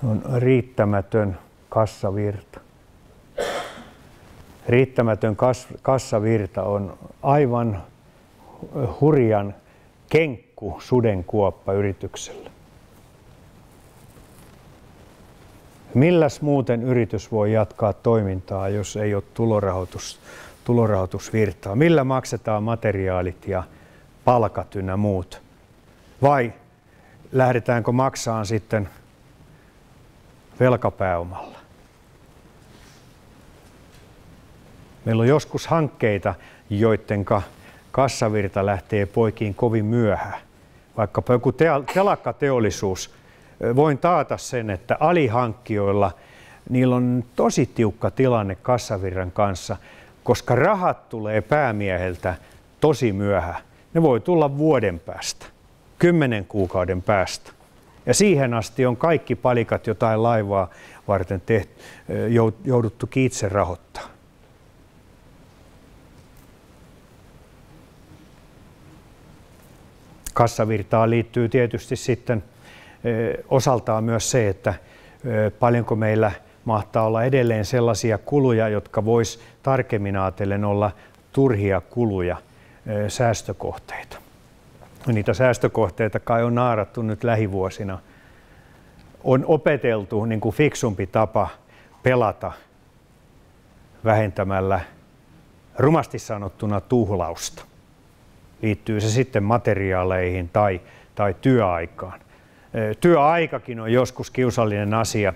on riittämätön kassavirta. Riittämätön kassavirta on aivan hurjan kenkku sudenkuoppa yritykselle. Milläs muuten yritys voi jatkaa toimintaa, jos ei ole tulorahoitusvirtaa? Millä maksetaan materiaalit ja palkat ynnä muut? Vai lähdetäänkö maksamaan sitten velkapääomalla? Meillä on joskus hankkeita, joiden kassavirta lähtee poikiin kovin myöhään. Vaikkapa joku telakkateollisuus, voin taata sen, että alihankkijoilla niillä on tosi tiukka tilanne kassavirran kanssa, koska rahat tulee päämieheltä tosi myöhään. Ne voi tulla vuoden päästä, 10 kuukauden päästä. Ja siihen asti on kaikki palikat jotain laivaa varten jouduttu itse rahoittaa. Kassavirtaan liittyy tietysti sitten osaltaan myös se, että paljonko meillä mahtaa olla edelleen sellaisia kuluja, jotka vois tarkemmin ajatellen olla turhia kuluja, säästökohteita. Niitä säästökohteita kai on naarattu nyt lähivuosina. On opeteltu niin kuin fiksumpi tapa pelata vähentämällä rumasti sanottuna tuhlausta. Liittyy se sitten materiaaleihin tai työaikaan. Työaikakin on joskus kiusallinen asia.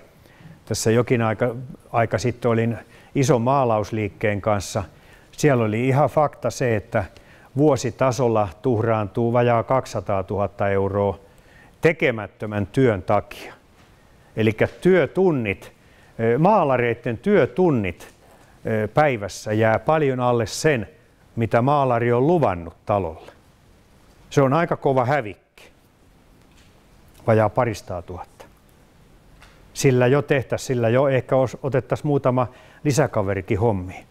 Tässä jokin aika sitten olin ison maalausliikkeen kanssa. Siellä oli ihan fakta se, että vuositasolla tuhraantuu vajaa 200 000 euroa tekemättömän työn takia. Eli työtunnit, maalareiden työtunnit päivässä jää paljon alle sen, mitä maalari on luvannut talolle. Se on aika kova hävikki. Vajaa 200 000. Sillä jo ehkä otettaisiin muutama lisäkaverikin hommiin.